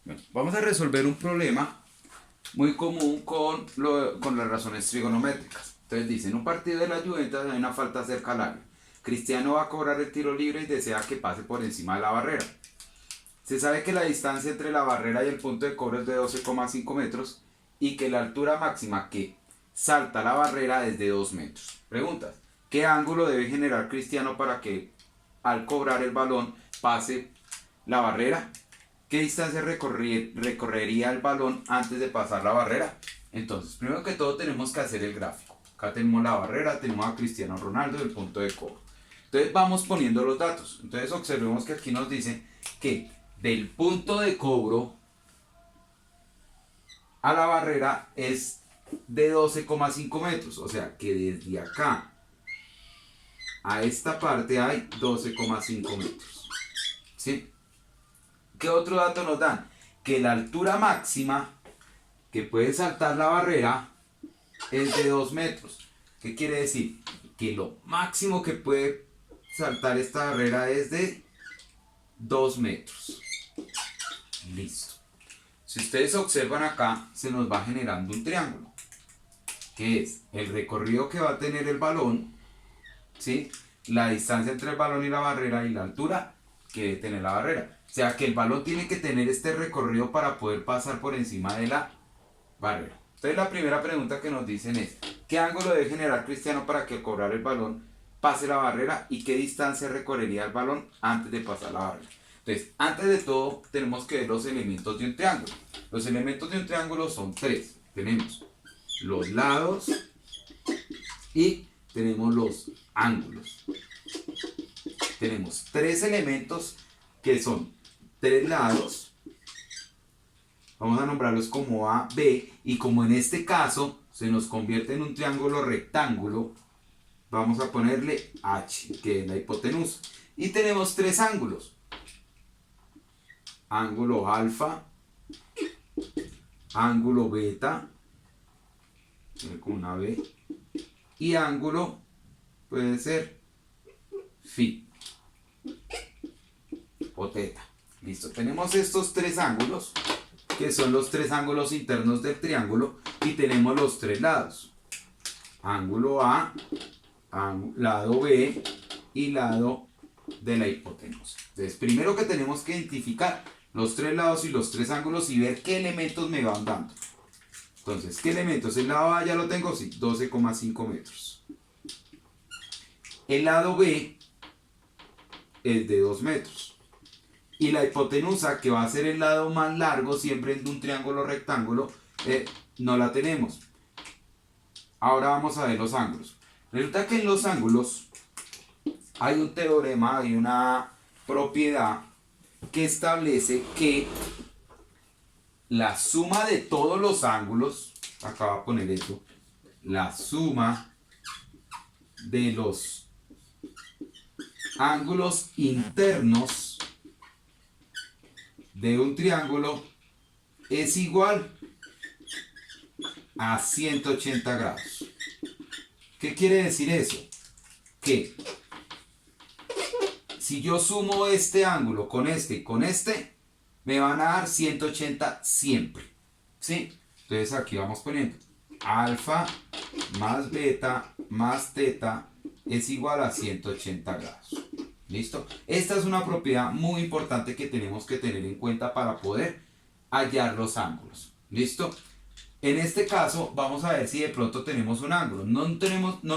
Bueno, vamos a resolver un problema muy común con las razones trigonométricas. Entonces dice, en un partido de la Juventus hay una falta cerca al área. Cristiano va a cobrar el tiro libre y desea que pase por encima de la barrera. Se sabe que la distancia entre la barrera y el punto de cobro es de 12,5 metros y que la altura máxima que salta la barrera es de 2 metros. Preguntas, ¿qué ángulo debe generar Cristiano para que al cobrar el balón pase la barrera? ¿Qué distancia recorrería el balón antes de pasar la barrera? Entonces, primero que todo tenemos que hacer el gráfico. Acá tenemos la barrera, tenemos a Cristiano Ronaldo y el punto de cobro. Entonces vamos poniendo los datos. Entonces observemos que aquí nos dice que del punto de cobro a la barrera es de 12,5 metros. O sea que desde acá a esta parte hay 12,5 metros. ¿Sí? ¿Qué otro dato nos dan? Que la altura máxima que puede saltar la barrera es de 2 metros. ¿Qué quiere decir? Que lo máximo que puede saltar esta barrera es de 2 metros. Listo. Si ustedes observan acá, se nos va generando un triángulo, que es el recorrido que va a tener el balón, ¿sí? La distancia entre el balón y la barrera y la altura que debe tener la barrera. O sea que el balón tiene que tener este recorrido para poder pasar por encima de la barrera. Entonces la primera pregunta que nos dicen es, ¿qué ángulo debe generar Cristiano para que al cobrar el balón pase la barrera y qué distancia recorrería el balón antes de pasar la barrera? Entonces, antes de todo, tenemos que ver los elementos de un triángulo. Los elementos de un triángulo son tres. Tenemos los lados y tenemos los ángulos. Tenemos tres elementos que son tres lados. Vamos a nombrarlos como A, B, y como en este caso se nos convierte en un triángulo rectángulo, vamos a ponerle H, que es la hipotenusa. Y tenemos tres ángulos. Ángulo alfa, ángulo beta, con una B, y ángulo puede ser phi o teta. Listo, tenemos estos tres ángulos, que son los tres ángulos internos del triángulo, y tenemos los tres lados. Ángulo A, lado B y lado de la hipotenusa. Entonces, primero que tenemos que identificar los tres lados y los tres ángulos y ver qué elementos me van dando. Entonces, ¿qué elementos? El lado A ya lo tengo, sí, 12,5 metros. El lado B es de 2 metros. Y la hipotenusa, que va a ser el lado más largo siempre en un triángulo rectángulo, no la tenemos. Ahora vamos a ver los ángulos. Resulta que en los ángulos hay un teorema, hay una propiedad que establece que la suma de todos los ángulos, acá va a poner eso, la suma de los ángulos internos de un triángulo es igual a 180 grados. ¿Qué quiere decir eso? Que si yo sumo este ángulo con este y con este, me van a dar 180 siempre. ¿Sí? Entonces aquí vamos poniendo alfa más beta más teta es igual a 180 grados. ¿Listo? Esta es una propiedad muy importante que tenemos que tener en cuenta para poder hallar los ángulos. ¿Listo? En este caso vamos a ver si de pronto tenemos un ángulo. No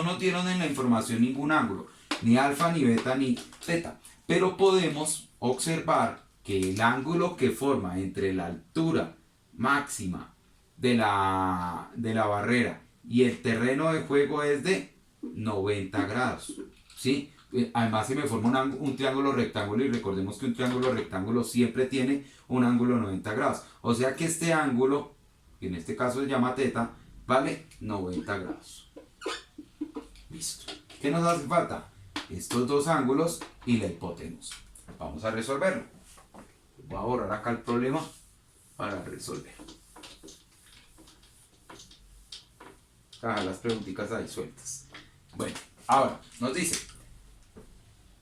nos dieron en la información ningún ángulo, ni alfa, ni beta, ni teta. Pero podemos observar que el ángulo que forma entre la altura máxima de la barrera y el terreno de juego es de 90 grados. ¿Sí? Además se me forma un triángulo rectángulo y recordemos que un triángulo rectángulo siempre tiene un ángulo de 90 grados. O sea que este ángulo, que en este caso se llama teta, vale 90 grados. Listo. ¿Qué nos hace falta? Estos dos ángulos y la hipotenusa. Vamos a resolverlo. Voy a borrar acá el problema para resolver. Las preguntitas ahí sueltas. Bueno, ahora nos dice,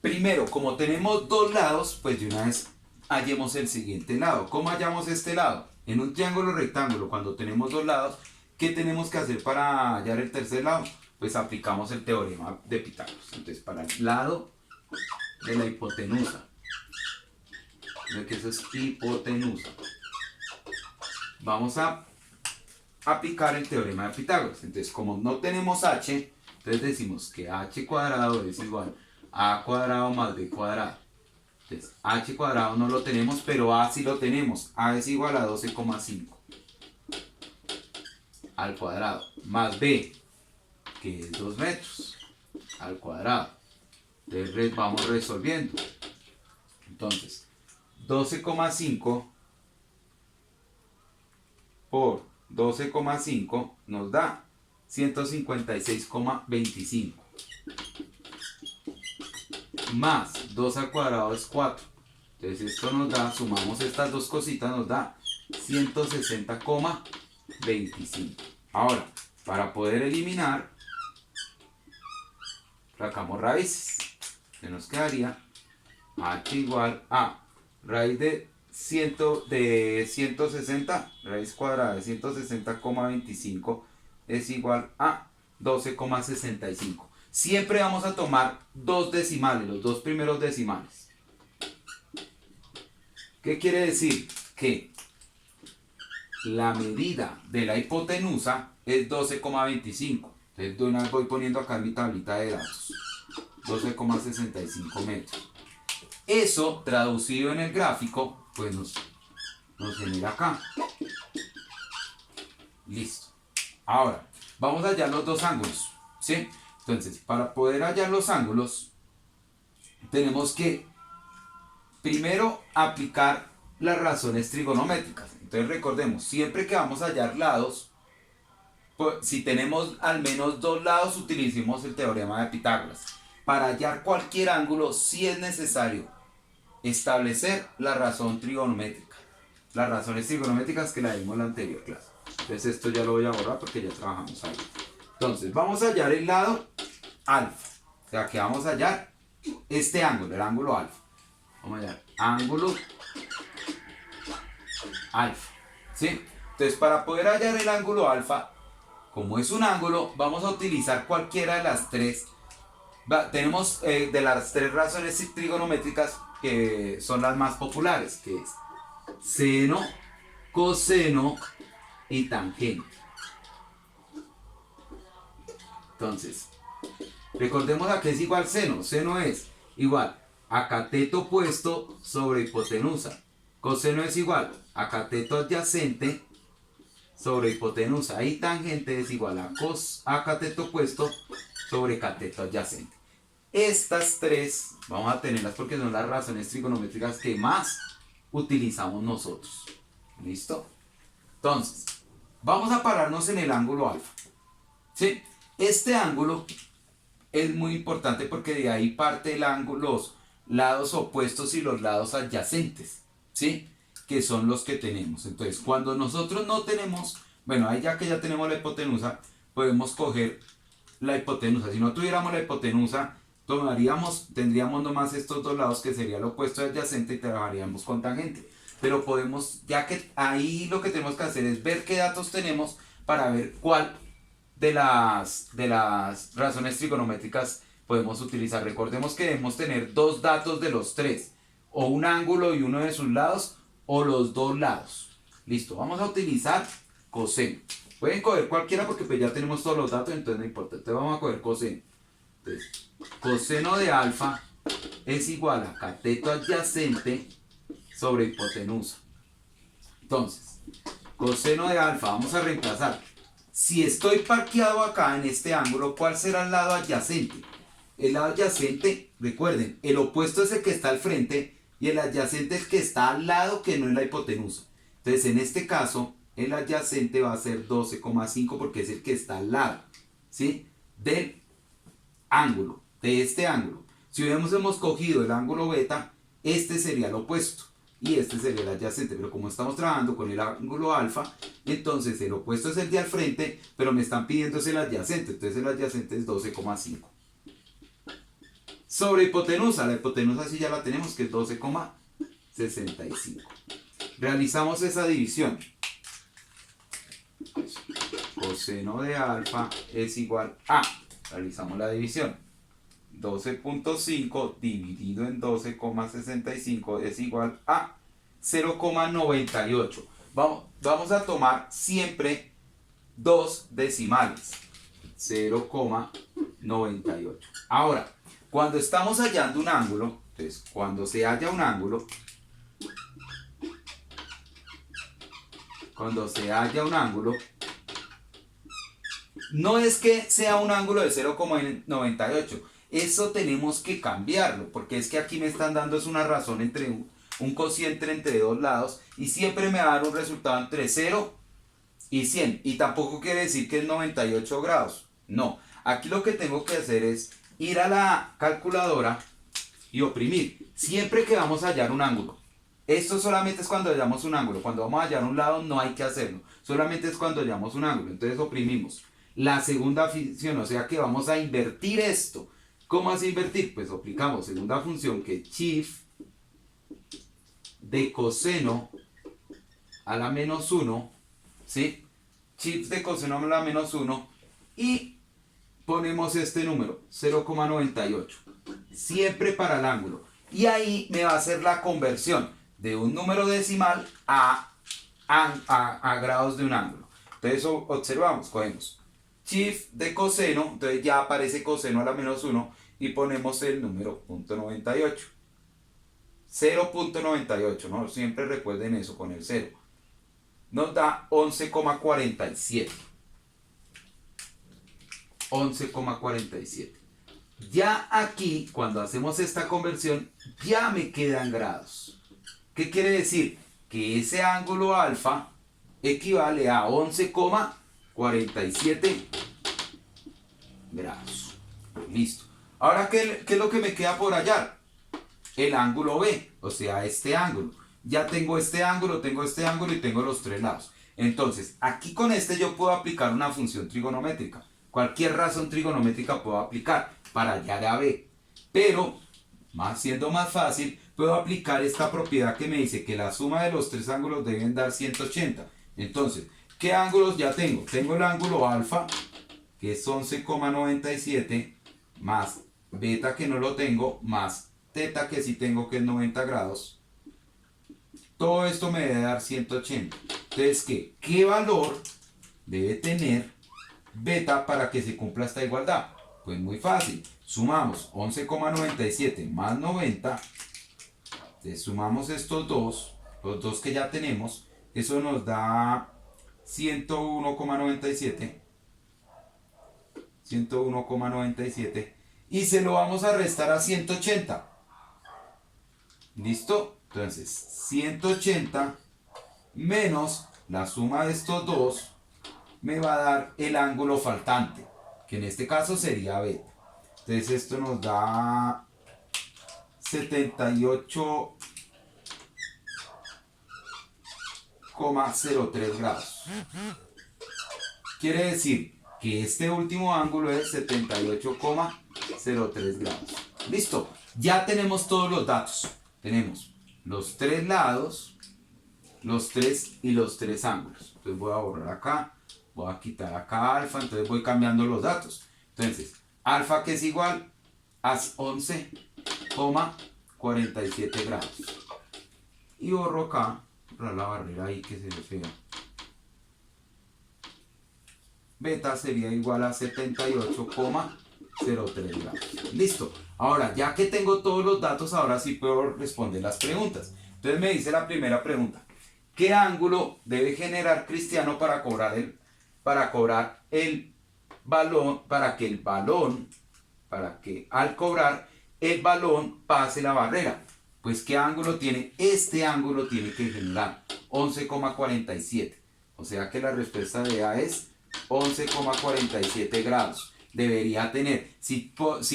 primero, como tenemos dos lados, pues de una vez hallemos el siguiente lado. ¿Cómo hallamos este lado? En un triángulo rectángulo, cuando tenemos dos lados, ¿qué tenemos que hacer para hallar el tercer lado? Pues aplicamos el teorema de Pitágoras. Entonces, para el lado de la hipotenusa, de que eso es hipotenusa, vamos a aplicar el teorema de Pitágoras. Entonces, como no tenemos h, entonces decimos que h cuadrado es igual a cuadrado más b cuadrado. Entonces, h cuadrado no lo tenemos, pero a sí lo tenemos. A es igual a 12,5 al cuadrado, más b, que es 2 metros, al cuadrado. Entonces vamos resolviendo. Entonces, 12,5 por 12,5 nos da 156,25. Más 2 al cuadrado es 4. Entonces esto nos da, sumamos estas dos cositas, nos da 160,25. Ahora, para poder eliminar, sacamos raíces. Que nos quedaría h igual a raíz de 160, raíz cuadrada de 160,25 es igual a 12,65. Siempre vamos a tomar dos decimales, los dos primeros decimales. ¿Qué quiere decir? Que la medida de la hipotenusa es 12,25. Entonces de una vez voy poniendo acá en mi tablita de datos. 12,65 metros. Eso traducido en el gráfico, pues nos genera acá. Listo. Ahora, vamos a hallar los dos ángulos, ¿sí? Entonces, para poder hallar los ángulos, tenemos que primero aplicar las razones trigonométricas. Entonces recordemos, siempre que vamos a hallar lados, pues, si tenemos al menos dos lados, utilicemos el teorema de Pitágoras. Para hallar cualquier ángulo, sí es necesario establecer la razón trigonométrica. Las razones trigonométricas que la vimos en la anterior clase. Entonces esto ya lo voy a borrar porque ya trabajamos ahí. Entonces vamos a hallar el lado alfa. O sea que vamos a hallar este ángulo, el ángulo alfa. Vamos a hallar ángulo alfa. ¿Sí? Entonces para poder hallar el ángulo alfa, como es un ángulo, vamos a utilizar cualquiera de las tres. Tenemos de las tres razones trigonométricas que son las más populares, que es seno, coseno y tangente. Entonces, recordemos a qué es igual seno. Seno es igual a cateto opuesto sobre hipotenusa. Coseno es igual a cateto adyacente sobre hipotenusa. Y tangente es igual a cateto opuesto sobre cateto adyacente. Estas tres vamos a tenerlas porque son las razones trigonométricas que más utilizamos nosotros. ¿Listo? Entonces, vamos a pararnos en el ángulo alfa. ¿Sí? Este ángulo es muy importante porque de ahí parte el ángulo, los lados opuestos y los lados adyacentes. ¿Sí? Que son los que tenemos. Entonces, cuando nosotros no tenemos, bueno, ahí ya que ya tenemos la hipotenusa, podemos coger la hipotenusa. Si no tuviéramos la hipotenusa, tendríamos nomás estos dos lados que sería el opuesto y adyacente y trabajaríamos con tangente. Pero podemos, ya que ahí lo que tenemos que hacer es ver qué datos tenemos para ver cuál de las razones trigonométricas podemos utilizar. Recordemos que debemos tener dos datos de los tres, o un ángulo y uno de sus lados, o los dos lados. Listo, vamos a utilizar coseno. Pueden coger cualquiera porque pues ya tenemos todos los datos, entonces no importa. Entonces vamos a coger coseno. Entonces, coseno de alfa es igual a cateto adyacente sobre hipotenusa. Entonces, coseno de alfa, vamos a reemplazar. Si estoy parqueado acá en este ángulo, ¿cuál será el lado adyacente? El lado adyacente, recuerden, el opuesto es el que está al frente y el adyacente es el que está al lado, que no es la hipotenusa. Entonces, en este caso, el adyacente va a ser 12,5 porque es el que está al lado, ¿sí? Del ángulo, de este ángulo. Si hubiéramos cogido el ángulo beta, este sería el opuesto y este sería el adyacente, pero como estamos trabajando con el ángulo alfa, entonces el opuesto es el de al frente, pero me están pidiendo es el adyacente, entonces el adyacente es 12,5. Sobre hipotenusa, la hipotenusa sí ya la tenemos, que es 12,5. 65. Realizamos esa división. Coseno de alfa es igual a, realizamos la división, 12.5 dividido en 12,65 es igual a 0,98. Vamos a tomar siempre dos decimales, 0,98. Ahora, cuando estamos hallando un ángulo, entonces cuando se halla un ángulo, no es que sea un ángulo de 0,98, eso tenemos que cambiarlo, porque es que aquí me están dando es una razón entre un cociente entre dos lados, y siempre me va a dar un resultado entre 0 y 100, y tampoco quiere decir que es 98 grados, no. Aquí lo que tengo que hacer es ir a la calculadora y oprimir, siempre que vamos a hallar un ángulo. Esto solamente es cuando hallamos un ángulo, cuando vamos a hallar un lado no hay que hacerlo, solamente es cuando hallamos un ángulo, entonces oprimimos la segunda función, o sea que vamos a invertir esto. ¿Cómo así invertir? Pues aplicamos segunda función, que es shift de coseno a la menos 1, ¿sí? Shift de coseno a la menos 1, y ponemos este número, 0,98, siempre para el ángulo. Y ahí me va a hacer la conversión de un número decimal a grados de un ángulo. Entonces observamos, cogemos shift de coseno, entonces ya aparece coseno a la menos 1 y ponemos el número 0.98. 0.98, ¿no? Siempre recuerden eso con el 0. Nos da 11,47. 11,47. Ya aquí, cuando hacemos esta conversión, ya me quedan grados. ¿Qué quiere decir? Que ese ángulo alfa equivale a 11,47 grados. Listo. Ahora, ¿qué es lo que me queda por hallar? El ángulo B, o sea, este ángulo. Ya tengo este ángulo y tengo los tres lados. Entonces, aquí con este yo puedo aplicar una función trigonométrica. Cualquier razón trigonométrica puedo aplicar para hallar a B. Pero, siendo más fácil, puedo aplicar esta propiedad que me dice que la suma de los tres ángulos deben dar 180. Entonces, ¿qué ángulos ya tengo? Tengo el ángulo alfa, que es 11,97, más beta, que no lo tengo, más teta, que sí tengo, que es 90 grados. Todo esto me debe dar 180. Entonces, ¿qué valor debe tener beta para que se cumpla esta igualdad? Pues muy fácil. Sumamos 11,97 más 90. Entonces, sumamos estos dos, los dos que ya tenemos. Eso nos da 101,97. 101,97. Y se lo vamos a restar a 180. ¿Listo? Entonces, 180 menos la suma de estos dos me va a dar el ángulo faltante, que en este caso sería beta. Entonces esto nos da 78,03 grados. Quiere decir que este último ángulo es 78,03 grados. Listo, ya tenemos todos los datos. Tenemos los tres lados, los tres y los tres ángulos. Entonces voy a borrar acá, voy a quitar acá alfa, entonces voy cambiando los datos. Entonces, alfa, que es igual a 11,47 grados. Y borro acá, borrar la barrera ahí que se ve fea. Beta sería igual a 78,03 grados. Listo. Ahora, ya que tengo todos los datos, ahora sí puedo responder las preguntas. Entonces me dice la primera pregunta: ¿qué ángulo debe generar Cristiano para cobrar el balón, para que al cobrar el balón pase la barrera? Pues ¿qué ángulo tiene? Este ángulo tiene que generar 11,47. O sea que la respuesta de A es 11,47 grados. Debería tener, si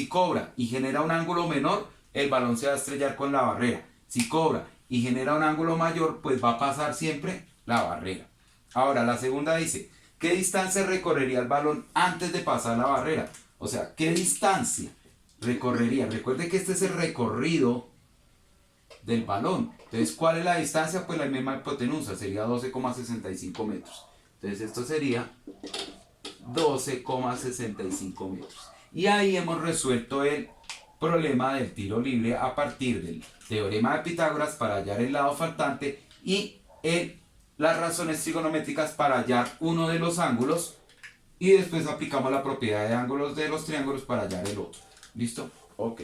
cobra y genera un ángulo menor, el balón se va a estrellar con la barrera. Si cobra y genera un ángulo mayor, pues va a pasar siempre la barrera. Ahora, la segunda dice: ¿qué distancia recorrería el balón antes de pasar la barrera? O sea, ¿qué distancia recorrería? Recuerde que este es el recorrido del balón. Entonces, ¿cuál es la distancia? Pues la misma hipotenusa, sería 12,65 metros. Entonces, esto sería 12,65 metros. Y ahí hemos resuelto el problema del tiro libre a partir del teorema de Pitágoras para hallar el lado faltante y las razones trigonométricas para hallar uno de los ángulos, y después aplicamos la propiedad de ángulos de los triángulos para hallar el otro. ¿Listo? Ok.